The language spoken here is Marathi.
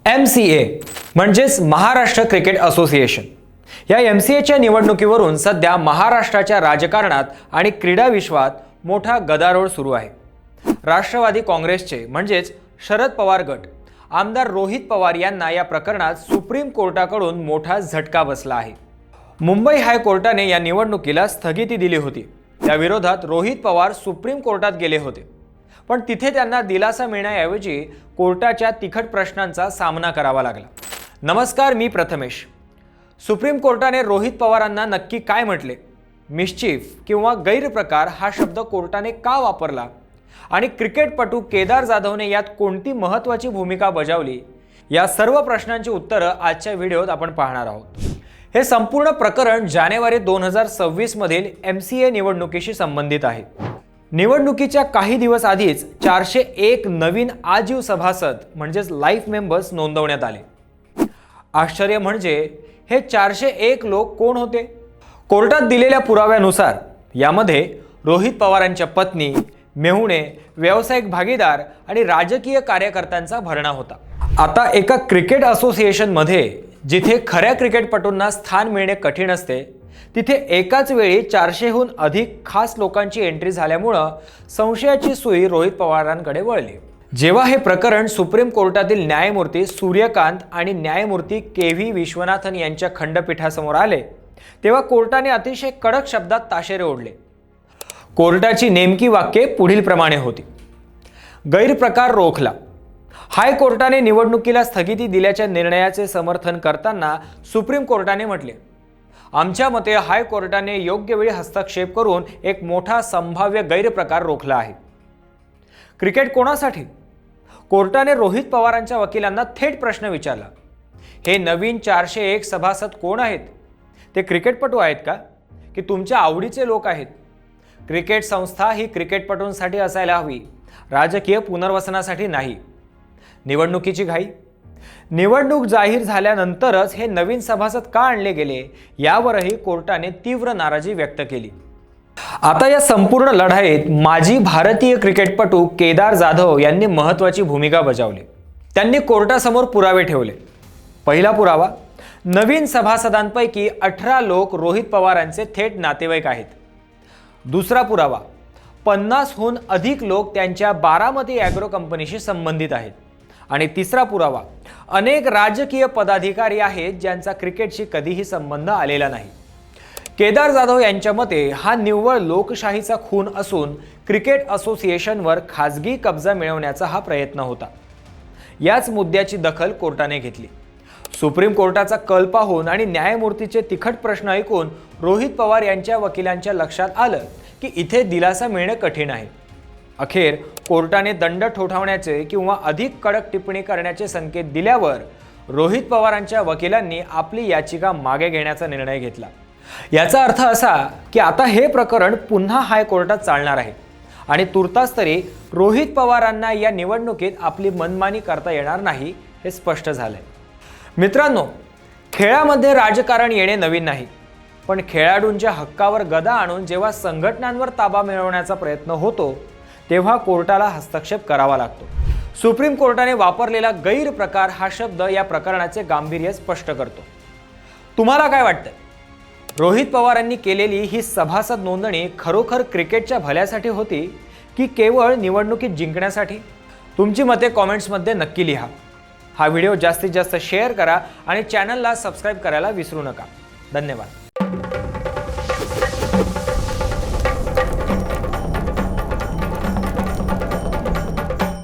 MCA म्हणजेच महाराष्ट्र क्रिकेट असोसिएशन या MCAच्या निवडणुकीवरून सध्या महाराष्ट्राच्या राजकारणात आणि क्रीडा विश्वात मोठा गदारोळ सुरू आहे। राष्ट्रवादी काँग्रेसचे म्हणजेच शरद पवार गट आमदार रोहित पवार यांना या प्रकरणात सुप्रीम कोर्टाकडून मोठा झटका बसला आहे। मुंबई हायकोर्टाने या निवडणुकीला स्थगिती दिली होती। त्या विरोधात रोहित पवार सुप्रीम कोर्टात गेले होते, पण तिथे त्यांना दिलासा मिळण्याऐवजी कोर्टाच्या तिखट प्रश्नांचा सामना करावा लागला। नमस्कार, मी प्रथमेश। सुप्रीम कोर्टाने रोहित पवारांना नक्की काय म्हटले, मिस्चिफ किंवा गैरप्रकार हा शब्द कोर्टाने का वापरला आणि क्रिकेटपटू केदार जाधवने यात कोणती महत्त्वाची भूमिका बजावली, या सर्व प्रश्नांची उत्तरे आजच्या व्हिडिओत आपण पाहणार आहोत। हे संपूर्ण प्रकरण जानेवारी 2026 मधील MCA निवडणुकीशी संबंधित आहे। निवडणुकीच्या काही दिवस आधीच 401 नवीन आजीव सभासद म्हणजेच लाईफ मेंबर्स नोंदवण्यात आले। आश्चर्य म्हणजे हे 401 लोक कोण होते? कोर्टात दिलेल्या पुराव्यानुसार यामध्ये रोहित पवारांच्या पत्नी, मेहुणे, व्यावसायिक भागीदार आणि राजकीय कार्यकर्त्यांचा भरणा होता। आता एका क्रिकेट असोसिएशनमध्ये जिथे खऱ्या क्रिकेटपटूंना स्थान मिळणे कठीण असते, तिथे एकाच वेळी 400हून अधिक खास लोकांची एंट्री झाल्यामुळे संशयाची सुई रोहित पवारांकडे वळली। जेव्हा हे प्रकरण सुप्रीम कोर्टातील न्यायमूर्ती सूर्यकांत आणि न्यायमूर्ती KV विश्वनाथन यांच्या खंडपीठासमोर आले, तेव्हा कोर्टाने अतिशय कडक शब्दात ताशेरे ओढले। कोर्टाची नेमकी वाक्ये पुढील प्रमाणे होती। गैरप्रकार रोखला। हायकोर्टाने निवडणुकीला स्थगिती दिल्याच्या निर्णयाचे समर्थन करताना सुप्रीम कोर्टाने म्हटले, आमच्या मते हायकोर्टाने योग्य वेळी हस्तक्षेप करून एक मोठा संभाव्य गैरप्रकार रोखला आहे। क्रिकेट कोणासाठी? कोर्टाने रोहित पवारांच्या वकिलांना थेट प्रश्न विचारला, हे नवीन 401 सभासद कोण आहेत? ते क्रिकेटपटू आहेत का की तुमच्या आवडीचे लोक आहेत? क्रिकेट संस्था ही क्रिकेटपटूंसाठी असायला हवी, राजकीय पुनर्वसनासाठी नाही। निवडणुकीची घाई? निवडणूक जाहीर झाल्यानंतरच हे नवीन सभासद का आणले गेले, यावरही कोर्टाने तीव्र नाराजी व्यक्त केली। आता या संपूर्ण लढाईत माजी भारतीय क्रिकेटपटू केदार जाधव यांनी महत्त्वाची भूमिका बजावली। त्यांनी कोर्टासमोर पुरावे ठेवले। पहिला पुरावा, नवीन सभासदांपैकी 18 लोक रोहित पवारांचे थेट नातेवाईक आहेत। दुसरा पुरावा, 50हून अधिक लोक त्यांच्या बारामती ॲग्रो कंपनीशी संबंधित आहेत। आणि तिसरा पुरावा, अनेक राजकीय पदाधिकारी आहेत ज्यांचा क्रिकेटशी कधीही संबंध आलेला नाही। केदार जाधव यांच्या मते हा निव्वळ लोकशाहीचा खून असून क्रिकेट असोसिएशनवर खाजगी कब्जा मिळवण्याचा हा प्रयत्न होता। याच मुद्द्याची दखल कोर्टाने घेतली। सुप्रीम कोर्टाचा कल पाहून आणि न्यायमूर्तीचे तिखट प्रश्न ऐकून रोहित पवार यांच्या वकिलांच्या लक्षात आलं की इथे दिलासा मिळणे कठीण आहे। अखेर कोर्टाने दंड ठोठावण्याचे किंवा अधिक कडक टिप्पणी करण्याचे संकेत दिल्यावर रोहित पवारांच्या वकिलांनी आपली याचिका मागे घेण्याचा निर्णय घेतला। याचा अर्थ असा की आता हे प्रकरण पुन्हा हायकोर्टात चालणार आहे आणि तुर्तास तरी रोहित पवारांना या निवडणुकीत आपली मनमानी करता येणार नाही, हे स्पष्ट झालंय। मित्रांनो, खेळामध्ये राजकारण येणे नवीन नाही, पण खेळाडूंच्या हक्कावर गदा आणून जेव्हा संघटनांवर ताबा मिळवण्याचा प्रयत्न होतो, तेव्हा कोर्टाला हस्तक्षेप करावा लागतो। सुप्रीम कोर्टाने वापरलेला गैरप्रकार हा शब्द या प्रकरणाचे गांभीर्य स्पष्ट करतो। तुम्हाला काय वाटतं? रोहित पवारांनी केलेली ही सभासद नोंदणी खरोखर क्रिकेटच्या भल्यासाठी होती की केवळ निवडणुकीत जिंकण्यासाठी? तुमची मते कॉमेंट्समध्ये नक्की लिहा। हा व्हिडिओ जास्तीत जास्त शेअर करा आणि चॅनलला सबस्क्राईब करायला विसरू नका। धन्यवाद।